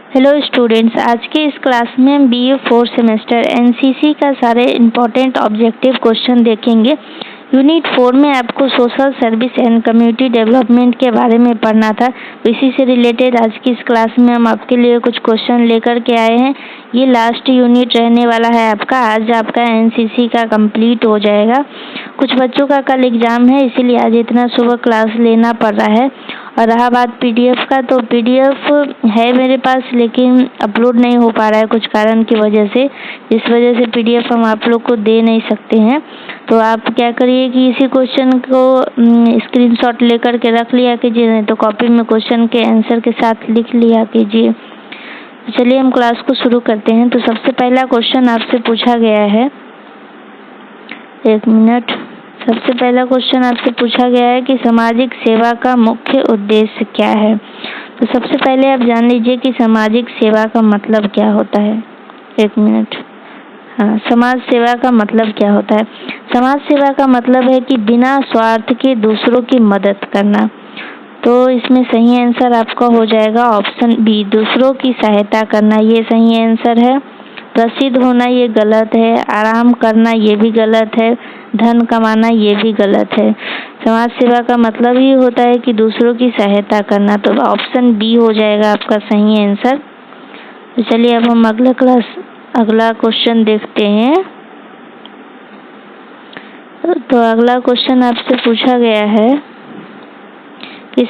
Hello students, आज के इस क्लास में हम बीए 4 सेमेस्टर एनसीसी का सारे इम्पोर्टेंट ऑब्जेक्टिव क्वेश्चन देखेंगे। यूनिट 4 में आपको social service and community development के बारे में पढ़ना था। इसी से रिलेटेड आज की इस क्लास में हम आपके लिए कुछ क्वेश्चन लेकर के आए हैं। ये लास्ट यूनिट रहने वाला है आपका। आज आपका एनसीसी का कंप्लीट हो जाएगा। कुछ बच्चों का कल एग्जाम है, इसीलिए आज इतना सुबह क्लास लेना पड़ रहा है। और रहा बात पीडीएफ का, तो पीडीएफ है मेरे पास, लेकिन अपलोड नहीं हो पा रहा है कुछ कारण की वजह से। इस वजह से पीडीएफ हम आप लोग को दे नहीं सकते हैं। तो आप क्या करिए कि इसी क्वेश्चन को स्क्रीनशॉट लेकर के रख लिया कीजिए, नहीं तो कॉपी में क्वेश्चन के आंसर के साथ लिख लिया कीजिए। चलिए हम क्लास को शुरू करते हैं। तो सबसे पहला क्वेश्चन आपसे पूछा गया है, एक मिनट। सबसे पहला क्वेश्चन आपसे पूछा गया है कि सामाजिक सेवा का मुख्य उद्देश्य क्या है। तो सबसे पहले आप जान लीजिए कि सामाजिक सेवा का मतलब क्या होता है। एक मिनट। हाँ, समाज सेवा का मतलब क्या होता है। समाज सेवा का मतलब है कि बिना स्वार्थ के दूसरों की मदद करना। तो इसमें सही आंसर आपका हो जाएगा ऑप्शन बी, दूसरों की सहायता करना। ये सही आंसर है। प्रसिद्ध होना ये गलत है। आराम करना ये भी गलत है। धन कमाना ये भी गलत है। समाज सेवा का मतलब ही होता है कि दूसरों की सहायता करना। तो ऑप्शन बी हो जाएगा आपका सही आंसर। तो चलिए अब हम अगला क्वेश्चन देखते हैं। तो अगला क्वेश्चन आपसे पूछा गया है कि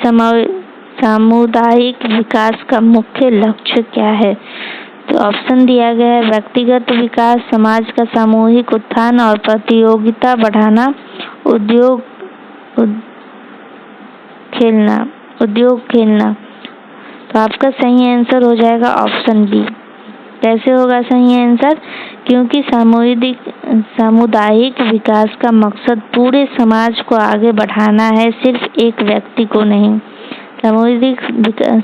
सामुदायिक विकास का मुख्य लक्ष्य क्या है। तो ऑप्शन दिया गया है व्यक्तिगत विकास, समाज का सामूहिक उत्थान और प्रतियोगिता बढ़ाना, उद्योग खेलना। तो आपका सही आंसर हो जाएगा ऑप्शन बी। कैसे होगा सही आंसर? क्योंकि सामुदायिक विकास का मकसद पूरे समाज को आगे बढ़ाना है, सिर्फ एक व्यक्ति को नहीं।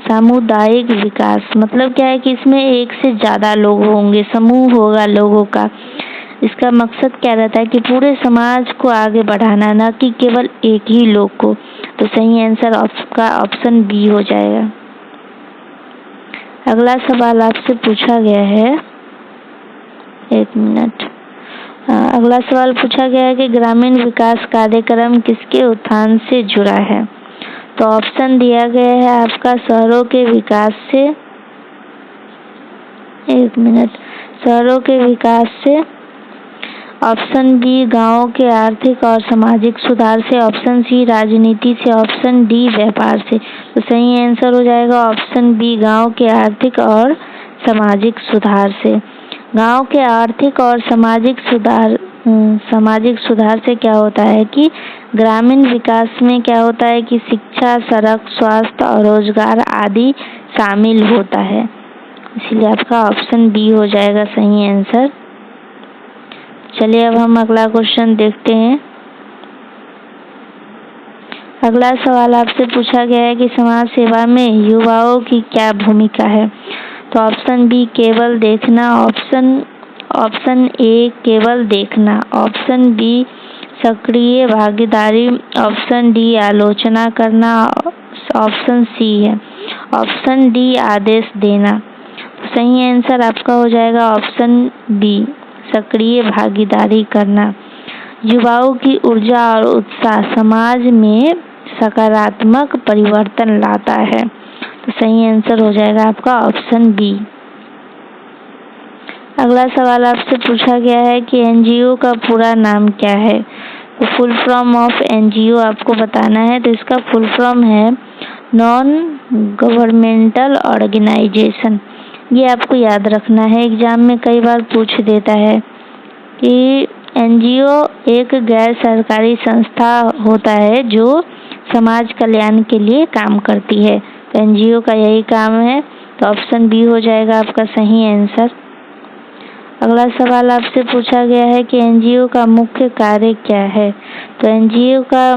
सामुदायिक विकास मतलब क्या है कि इसमें एक से ज्यादा लोग होंगे, समूह होगा लोगों का। इसका मकसद क्या रहता है कि पूरे समाज को आगे बढ़ाना, ना कि केवल एक ही लोग को। तो सही आंसर आपका ऑप्शन बी हो जाएगा। अगला सवाल आपसे पूछा गया है, एक मिनट। अगला सवाल पूछा गया है कि ग्रामीण विकास कार्यक्रम किसके उत्थान से जुड़ा है। तो ऑप्शन दिया गया है आपका शहरों के विकास से, एक मिनट, शहरों के विकास से। ऑप्शन बी गांवों के आर्थिक और सामाजिक सुधार से। ऑप्शन सी राजनीति से। ऑप्शन डी व्यापार से। तो सही आंसर हो जाएगा ऑप्शन बी, गांव के आर्थिक और सामाजिक सुधार से। गांव के आर्थिक और सामाजिक सुधार से क्या होता है कि ग्रामीण विकास में क्या होता है कि शिक्षा, सड़क, स्वास्थ्य और रोजगार आदि शामिल होता है। इसलिए आपका ऑप्शन बी हो जाएगा सही आंसर। चलिए अब हम अगला क्वेश्चन देखते हैं। अगला सवाल आपसे पूछा गया है कि समाज सेवा में युवाओं की क्या भूमिका है। तो ऑप्शन बी केवल देखना, ऑप्शन ए केवल देखना, ऑप्शन बी सक्रिय भागीदारी, ऑप्शन डी आलोचना करना, ऑप्शन सी है ऑप्शन डी आदेश देना। सही आंसर आपका हो जाएगा ऑप्शन बी, सक्रिय भागीदारी करना। युवाओं की ऊर्जा और उत्साह समाज में सकारात्मक परिवर्तन लाता है। तो सही आंसर हो जाएगा आपका ऑप्शन बी। अगला सवाल आपसे पूछा गया है कि एनजीओ का पूरा नाम क्या है। तो फुल फॉर्म ऑफ एनजीओ आपको बताना है। तो इसका फुल फॉर्म है नॉन गवर्नमेंटल ऑर्गेनाइजेशन। ये आपको याद रखना है, एग्जाम में कई बार पूछ देता है कि एनजीओ एक गैर सरकारी संस्था होता है जो समाज कल्याण के लिए काम करती है। तो एनजीओ का यही काम है। तो ऑप्शन बी हो जाएगा आपका सही आंसर। अगला सवाल आपसे पूछा गया है कि एनजीओ का मुख्य कार्य क्या है। तो एनजीओ का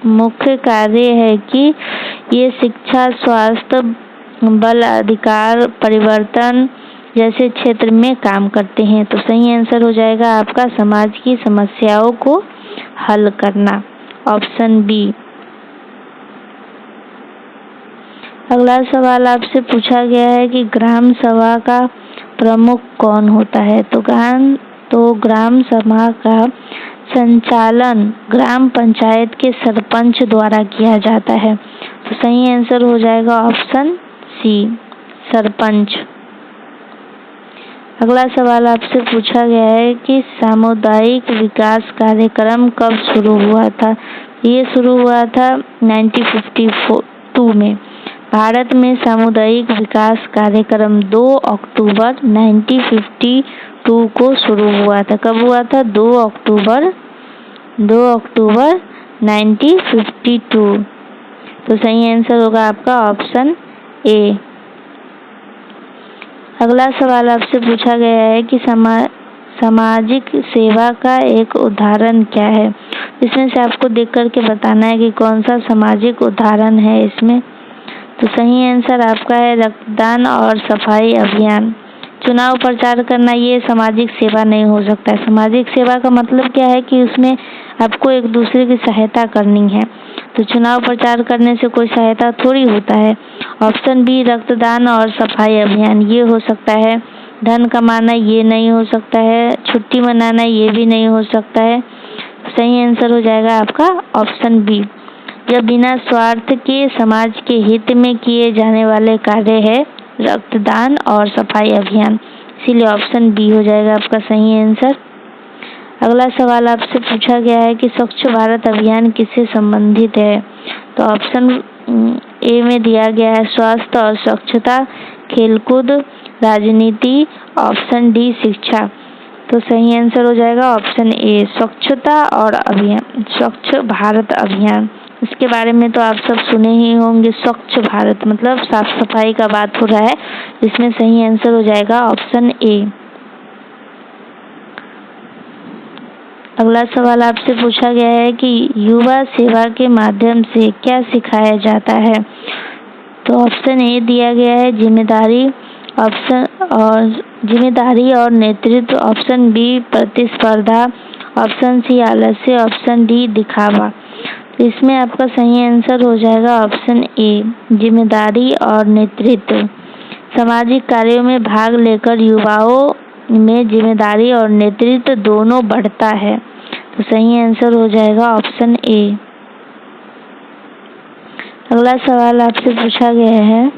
मुख्य कार्य है कि ये शिक्षा, स्वास्थ्य, बाल अधिकार, परिवर्तन जैसे क्षेत्र में काम करते हैं। तो सही आंसर हो जाएगा आपका समाज की समस्याओं को हल करना, ऑप्शन बी। अगला सवाल आपसे पूछा गया है कि ग्राम सभा का प्रमुख कौन होता है। तो ग्राम सभा का संचालन ग्राम पंचायत के सरपंच द्वारा किया जाता है। तो सही आंसर हो जाएगा ऑप्शन सी, सरपंच। अगला सवाल आपसे पूछा गया है कि सामुदायिक विकास कार्यक्रम कब शुरू हुआ था। ये शुरू हुआ था 1952 में। भारत में सामुदायिक विकास कार्यक्रम 2 अक्टूबर 1952 को शुरू हुआ था। कब हुआ था? 2 अक्टूबर 1952। तो सही आंसर होगा आपका ऑप्शन ए। अगला सवाल आपसे पूछा गया है कि सामाजिक सेवा का एक उदाहरण क्या है। इसमें से आपको देख करके बताना है कि कौन सा सामाजिक उदाहरण है इसमें। तो सही आंसर आपका है रक्तदान और सफाई अभियान। चुनाव प्रचार करना ये सामाजिक सेवा नहीं हो सकता है। सामाजिक सेवा का मतलब क्या है कि उसमें आपको एक दूसरे की सहायता करनी है। तो चुनाव प्रचार करने से कोई सहायता थोड़ी होता है। ऑप्शन बी रक्तदान और सफाई अभियान ये हो सकता है। धन कमाना ये नहीं हो सकता है। छुट्टी मनाना ये भी नहीं हो सकता है। सही आंसर हो जाएगा आपका ऑप्शन बी। यह बिना स्वार्थ के समाज के हित में किए जाने वाले कार्य है रक्तदान और सफाई अभियान, इसीलिए ऑप्शन बी हो जाएगा आपका सही आंसर। अगला सवाल आपसे पूछा गया है कि स्वच्छ भारत अभियान किससे संबंधित है। तो ऑप्शन ए में दिया गया है स्वास्थ्य और स्वच्छता, खेलकूद, राजनीति, ऑप्शन डी शिक्षा। तो सही आंसर हो जाएगा ऑप्शन ए, स्वच्छता और अभियान, स्वच्छ भारत अभियान। इसके बारे में तो आप सब सुने ही होंगे। स्वच्छ भारत मतलब साफ सफाई का बात हो रहा है। इसमें सही आंसर हो जाएगा ऑप्शन ए। अगला सवाल आपसे पूछा गया है कि युवा सेवा के माध्यम से क्या सिखाया जाता है। तो ऑप्शन ए दिया गया है जिम्मेदारी और नेतृत्व, ऑप्शन बी प्रतिस्पर्धा, ऑप्शन सी आलस्य, ऑप्शन डी दिखावा। तो इसमें आपका सही आंसर हो जाएगा ऑप्शन ए, जिम्मेदारी और नेतृत्व। सामाजिक कार्यों में भाग लेकर युवाओं में जिम्मेदारी और नेतृत्व दोनों बढ़ता है। तो सही आंसर हो जाएगा ऑप्शन ए। अगला सवाल आपसे पूछा गया है,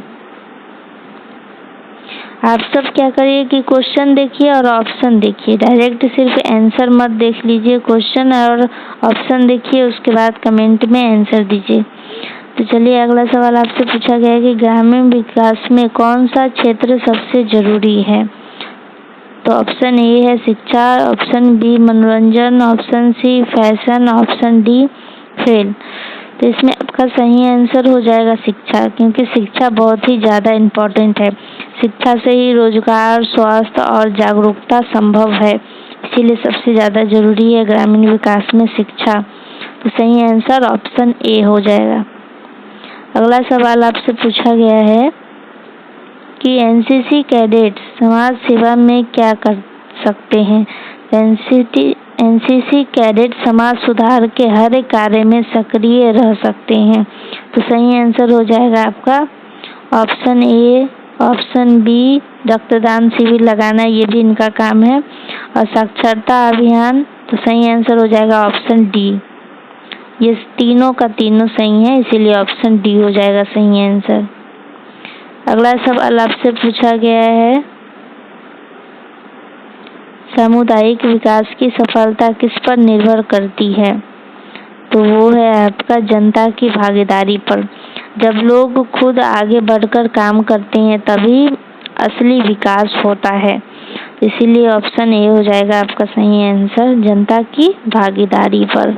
आप सब क्या करिए कि क्वेश्चन देखिए और ऑप्शन देखिए। डायरेक्ट सिर्फ आंसर मत देख लीजिए, क्वेश्चन और ऑप्शन देखिए, उसके बाद कमेंट में आंसर दीजिए। तो चलिए अगला सवाल आपसे पूछा गया है कि ग्रामीण विकास में कौन सा क्षेत्र सबसे जरूरी है। तो ऑप्शन ए है शिक्षा, ऑप्शन बी मनोरंजन, option C fashion, option D खेल। तो इसमें आपका सही आंसर हो जाएगा शिक्षा, क्योंकि शिक्षा बहुत ही ज़्यादा इम्पोर्टेंट है। शिक्षा से ही रोजगार, स्वास्थ्य और जागरूकता संभव है, इसीलिए सबसे ज़्यादा जरूरी है ग्रामीण विकास में शिक्षा। तो सही आंसर ऑप्शन ए हो जाएगा। अगला सवाल आपसे पूछा गया है कि एनसीसी कैडेट समाज सेवा में क्या कर सकते हैं। एनसीसी कैडेट समाज सुधार के हर कार्य में सक्रिय रह सकते हैं। तो सही आंसर हो जाएगा आपका ऑप्शन ए, ऑप्शन बी रक्तदान शिविर लगाना, ये भी इनका काम है, और साक्षरता अभियान। तो सही आंसर हो जाएगा ऑप्शन डी। ये तीनों का तीनों सही है, इसीलिए ऑप्शन डी हो जाएगा सही आंसर। अगला सवाल आपसे पूछा गया है, सामुदायिक विकास की सफलता किस पर निर्भर करती है। तो वो है आपका जनता की भागीदारी पर। जब लोग खुद आगे बढ़कर काम करते हैं तभी असली विकास होता है, इसीलिए ऑप्शन ए हो जाएगा आपका सही आंसर, जनता की भागीदारी पर।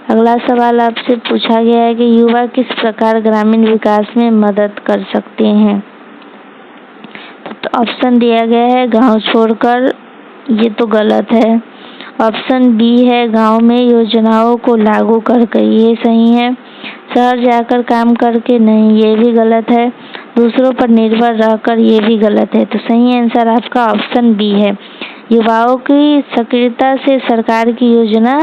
अगला सवाल आपसे पूछा गया है कि युवा किस प्रकार ग्रामीण विकास में मदद कर सकते हैं। तो ऑप्शन दिया गया है गांव छोड़कर, ये तो गलत है। ऑप्शन बी है गांव में योजनाओं को लागू करके, ये सही है। शहर जाकर काम करके, नहीं, ये भी गलत है। दूसरों पर निर्भर रहकर, ये भी गलत है। तो सही आंसर आपका ऑप्शन बी है, युवाओं की सक्रियता से सरकार की योजना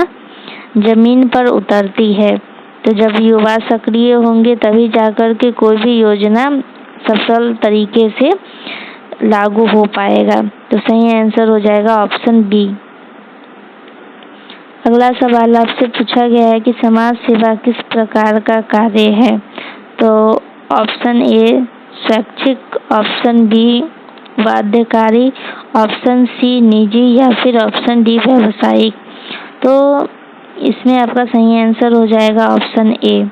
जमीन पर उतरती है। तो जब युवा सक्रिय होंगे तभी जाकर के कोई भी योजना सफल तरीके से लागू हो पाएगा। तो सही आंसर हो जाएगा ऑप्शन बी। अगला सवाल आपसे पूछा गया है कि समाज सेवा किस प्रकार का कार्य है। तो ऑप्शन ए स्वैच्छिक, ऑप्शन बी बाध्यकारी, ऑप्शन सी निजी या फिर ऑप्शन डी व्यावसायिक। तो इसमें आपका सही आंसर हो जाएगा ऑप्शन ए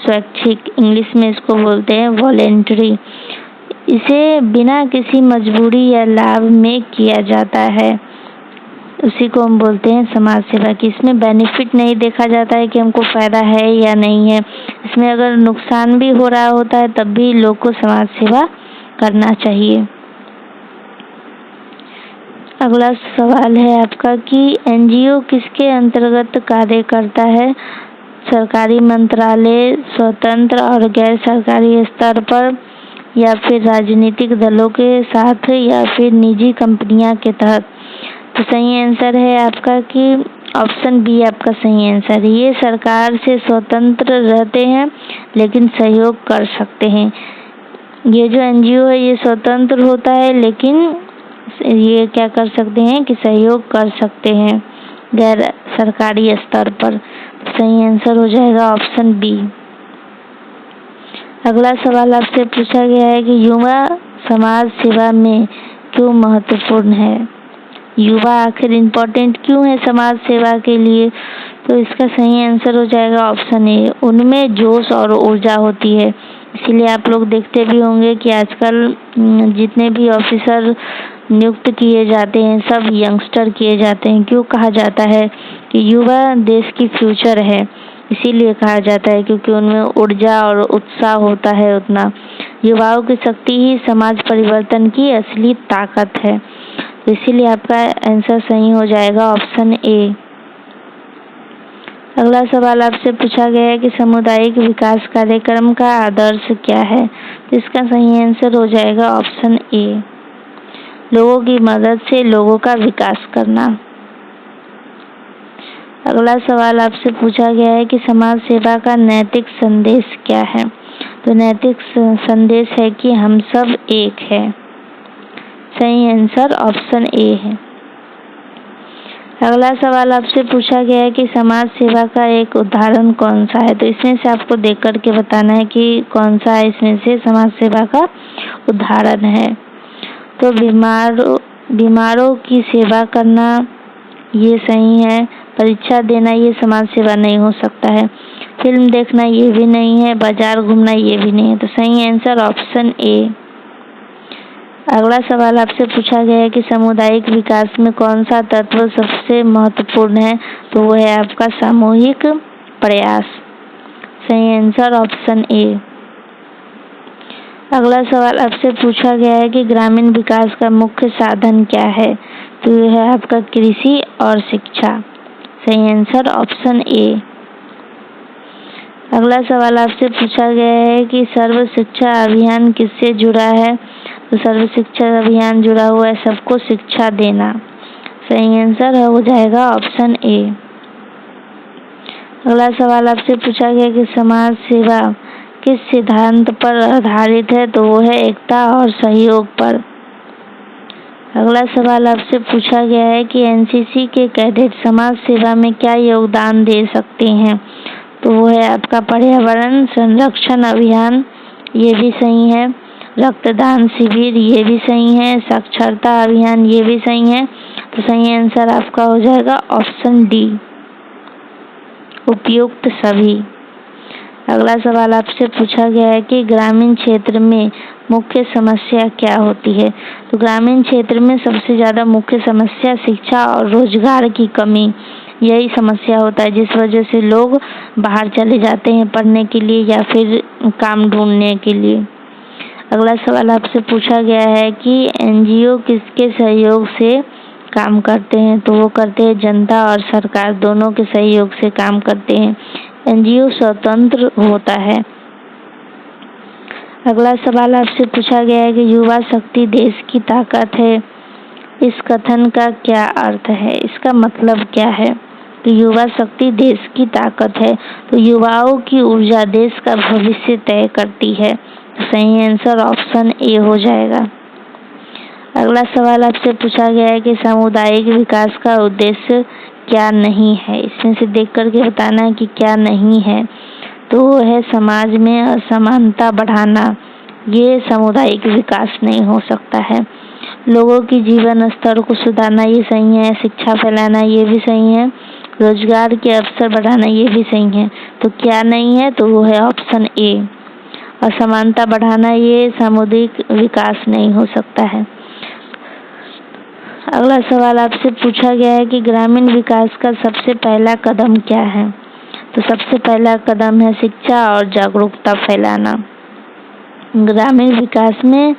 स्वैच्छिक। इंग्लिश में इसको बोलते हैं वॉलेंटरी। इसे बिना किसी मजबूरी या लाभ में किया जाता है, उसी को हम बोलते हैं समाज सेवा की। इसमें बेनिफिट नहीं देखा जाता है कि हमको फायदा है या नहीं है। इसमें अगर नुकसान भी हो रहा होता है तब भी लोग को समाज सेवा करना चाहिए। अगला सवाल है आपका कि एनजीओ किसके अंतर्गत कार्य करता है। सरकारी मंत्रालय, स्वतंत्र और गैर सरकारी स्तर पर, या फिर राजनीतिक दलों के साथ, या फिर निजी कंपनियां के तहत। तो सही आंसर है आपका कि ऑप्शन बी आपका सही आंसर है। ये सरकार से स्वतंत्र रहते हैं लेकिन सहयोग कर सकते हैं। ये जो एनजीओ है ये स्वतंत्र होता है लेकिन ये क्या कर सकते हैं कि सहयोग कर सकते हैं गैर सरकारी स्तर पर। सही आंसर हो जाएगा ऑप्शन बी। अगला सवाल आपसे पूछा गया है कि युवा समाज सेवा में क्यों महत्वपूर्ण है। युवा आखिर इम्पोर्टेंट क्यों है समाज सेवा के लिए। तो इसका सही आंसर हो जाएगा ऑप्शन ए। उनमें जोश और ऊर्जा होती है। इसीलिए आप लोग देखते भी होंगे कि आजकल जितने भी ऑफिसर नियुक्त किए जाते हैं सब यंगस्टर किए जाते हैं। क्यों कहा जाता है कि युवा देश की फ्यूचर है, इसीलिए कहा जाता है क्योंकि उनमें ऊर्जा और उत्साह होता है। उतना युवाओं की शक्ति ही समाज परिवर्तन की असली ताकत है। तो इसीलिए आपका आंसर सही हो जाएगा ऑप्शन ए। अगला सवाल आपसे पूछा गया है कि सामुदायिक विकास कार्यक्रम का आदर्श क्या है। तो इसका सही आंसर हो जाएगा ऑप्शन ए लोगों की मदद से लोगों का विकास करना। अगला सवाल आपसे पूछा गया है कि समाज सेवा का नैतिक संदेश क्या है। तो नैतिक संदेश है कि हम सब एक है। सही आंसर ऑप्शन ए है। अगला सवाल आपसे पूछा गया है कि समाज सेवा का एक उदाहरण कौन सा है। तो इसमें से आपको देख करके बताना है कि कौन सा इसमें से समाज सेवा का उदाहरण है। तो बीमारों की सेवा करना ये सही है। परीक्षा देना ये समाज सेवा नहीं हो सकता है। फिल्म देखना ये भी नहीं है। बाजार घूमना ये भी नहीं है। तो सही आंसर ऑप्शन ए। अगला सवाल आपसे पूछा गया है कि सामुदायिक विकास में कौन सा तत्व सबसे महत्वपूर्ण है। तो वो है आपका सामूहिक प्रयास। सही आंसर ऑप्शन ए। अगला सवाल आपसे पूछा गया है कि ग्रामीण विकास का मुख्य साधन क्या है। तो यह है आपका कृषि और शिक्षा। सही आंसर ऑप्शन ए। अगला सवाल आपसे पूछा गया है कि सर्व शिक्षा अभियान किससे जुड़ा है। तो सर्व शिक्षा अभियान जुड़ा हुआ है सबको शिक्षा देना। सही आंसर हो जाएगा ऑप्शन ए। अगला सवाल आपसे पूछा गया कि समाज सेवा किस सिद्धांत पर आधारित है। तो वो है एकता और सहयोग पर। अगला सवाल आपसे पूछा गया है कि एनसीसी के कैडेट समाज सेवा में क्या योगदान दे सकते हैं। तो वो है आपका पर्यावरण संरक्षण अभियान, ये भी सही है। रक्तदान शिविर ये भी सही है। साक्षरता अभियान ये भी सही है। तो सही आंसर आपका हो जाएगा ऑप्शन डी उपयुक्त सभी। अगला सवाल आपसे पूछा गया है कि ग्रामीण क्षेत्र में मुख्य समस्या क्या होती है। तो ग्रामीण क्षेत्र में सबसे ज़्यादा मुख्य समस्या शिक्षा और रोजगार की कमी, यही समस्या होता है जिस वजह से लोग बाहर चले जाते हैं पढ़ने के लिए या फिर काम ढूंढने के लिए। अगला सवाल आपसे पूछा गया है कि एनजीओ किसके सहयोग से काम करते हैं। तो वो करते हैं जनता और सरकार दोनों के सहयोग से काम करते हैं। एनजीओ स्वतंत्र होता है। अगला सवाल आपसे पूछा गया है कि युवा शक्ति देश की ताकत है। इस कथन का क्या अर्थ है, इसका मतलब क्या है। कि युवा शक्ति देश की ताकत है। तो युवाओं की ऊर्जा देश का भविष्य तय करती है। तो सही आंसर ऑप्शन ए हो जाएगा। अगला सवाल आपसे पूछा गया है कि सामुदायिक विकास का उद्देश्य क्या नहीं है। इसमें से देख करके बताना है कि क्या नहीं है। तो वो है समाज में असमानता बढ़ाना। ये सामुदायिक विकास नहीं हो सकता है। लोगों की जीवन स्तर को सुधारना, ये सही है। शिक्षा फैलाना, ये भी सही है। रोजगार के अवसर बढ़ाना, ये भी सही है। तो क्या नहीं है, तो वो है ऑप्शन ए। असमानता बढ़ाना ये सामुदायिक विकास नहीं हो सकता है। अगला सवाल आपसे पूछा गया है कि ग्रामीण विकास का सबसे पहला कदम क्या है। तो सबसे पहला कदम है शिक्षा और जागरूकता फैलाना। ग्रामीण विकास में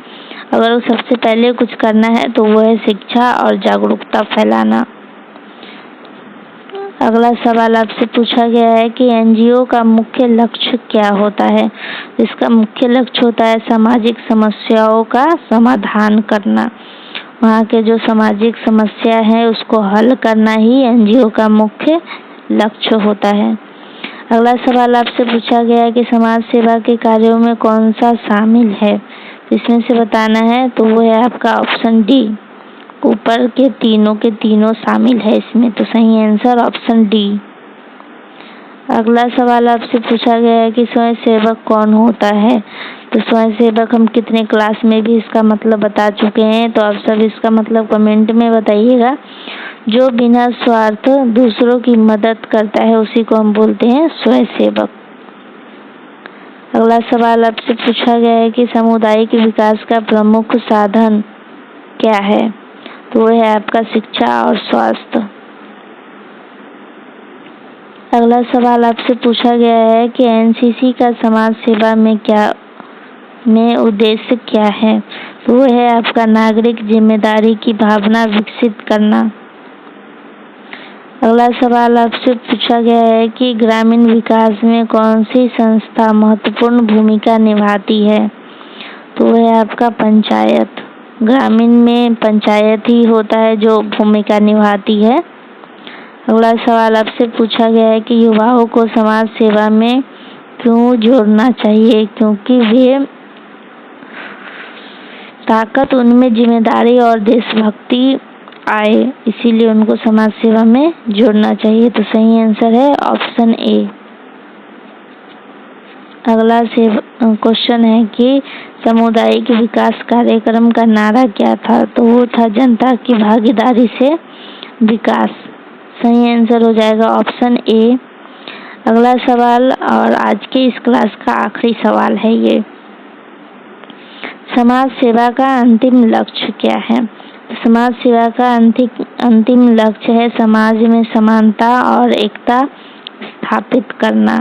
अगर सबसे पहले कुछ करना है तो वो है शिक्षा और जागरूकता फैलाना। अगला सवाल आपसे पूछा गया है कि एनजीओ का मुख्य लक्ष्य क्या होता है। इसका मुख्य लक्ष्य होता है सामाजिक समस्याओं का समाधान करना। वहाँ के जो सामाजिक समस्या है उसको हल करना ही एनजीओ का मुख्य लक्ष्य होता है। अगला सवाल आपसे पूछा गया है कि समाज सेवा के कार्यों में कौन सा शामिल है। इसमें से बताना है तो वो है आपका ऑप्शन डी। ऊपर के तीनों शामिल है इसमें। तो सही आंसर ऑप्शन डी। अगला सवाल आपसे पूछा गया है कि स्वयं सेवक कौन होता है। तो स्वयं सेवक हम कितने क्लास में भी इसका मतलब बता चुके हैं। तो आप सब इसका मतलब कमेंट में बताइएगा। जो बिना स्वार्थ दूसरों की मदद करता है उसी को हम बोलते हैं स्वयं सेवक। अगला सवाल आपसे पूछा गया है कि सामुदायिक विकास का प्रमुख साधन क्या है। तो वो है आपका शिक्षा और स्वास्थ्य। अगला सवाल आपसे पूछा गया है कि एनसीसी का समाज सेवा में उद्देश्य क्या है। तो वो है आपका नागरिक जिम्मेदारी की भावना विकसित करना। अगला सवाल आपसे पूछा गया है कि ग्रामीण विकास में कौन सी संस्था महत्वपूर्ण भूमिका निभाती है। तो वो है आपका पंचायत। ग्रामीण में पंचायत ही होता है जो भूमिका निभाती है। अगला सवाल आपसे पूछा गया है कि युवाओं को समाज सेवा में क्यों जोड़ना चाहिए। क्योंकि वे ताकत उनमें जिम्मेदारी और देशभक्ति आए, इसीलिए उनको समाज सेवा में जोड़ना चाहिए। तो सही आंसर है ऑप्शन ए। अगला क्वेश्चन है कि सामुदायिक विकास कार्यक्रम का नारा क्या था। तो वो था जनता की भागीदारी से विकास। सही आंसर हो जाएगा ऑप्शन ए। अगला सवाल और आज के इस क्लास का आखिरी सवाल है ये। समाज सेवा का अंतिम लक्ष्य क्या है। समाज सेवा का अंतिम लक्ष्य है समाज में समानता और एकता स्थापित करना।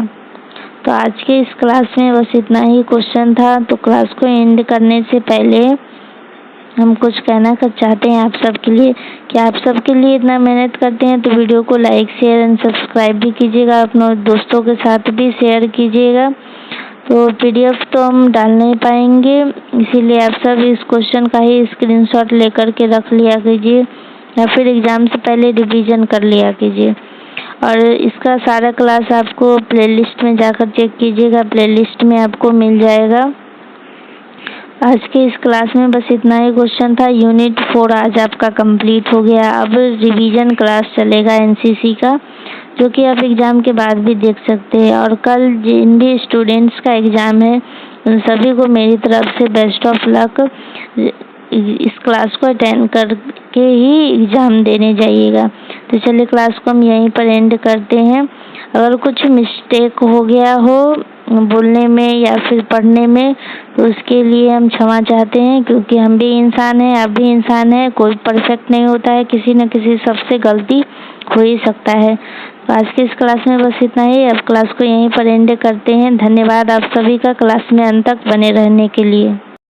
तो आज के इस क्लास में बस इतना ही क्वेश्चन था। तो क्लास को एंड करने से पहले हम कुछ कहना चाहते हैं आप सबके लिए कि आप सबके लिए इतना मेहनत करते हैं तो वीडियो को लाइक शेयर एंड सब्सक्राइब भी कीजिएगा। अपने दोस्तों के साथ भी शेयर कीजिएगा। तो पीडीएफ तो हम डाल नहीं पाएंगे, इसीलिए आप सब इस क्वेश्चन का ही स्क्रीनशॉट लेकर के रख लिया कीजिए या फिर एग्जाम से पहले रिवीजन कर लिया कीजिए। और इसका सारा क्लास आपको प्लेलिस्ट में जाकर चेक कीजिएगा, प्लेलिस्ट में आपको मिल जाएगा। आज के इस क्लास में बस इतना ही क्वेश्चन था। यूनिट 4 आज आपका कंप्लीट हो गया। अब रिवीजन क्लास चलेगा एनसीसी का, जो कि आप एग्जाम के बाद भी देख सकते हैं। और कल जिन भी स्टूडेंट्स का एग्जाम है उन सभी को मेरी तरफ से बेस्ट ऑफ लक। इस क्लास को अटेंड करके ही एग्जाम देने जाइएगा। तो चलिए क्लास को हम यहीं पर एंड करते हैं। अगर कुछ मिस्टेक हो गया हो बोलने में या फिर पढ़ने में तो उसके लिए हम क्षमा चाहते हैं, क्योंकि हम भी इंसान हैं, आप भी इंसान हैं, कोई परफेक्ट नहीं होता है, किसी न किसी सबसे गलती हो ही सकता है। तो आज की इस क्लास में बस इतना ही। अब क्लास को यहीं पर एंड करते हैं। धन्यवाद आप सभी का क्लास में अंत तक बने रहने के लिए।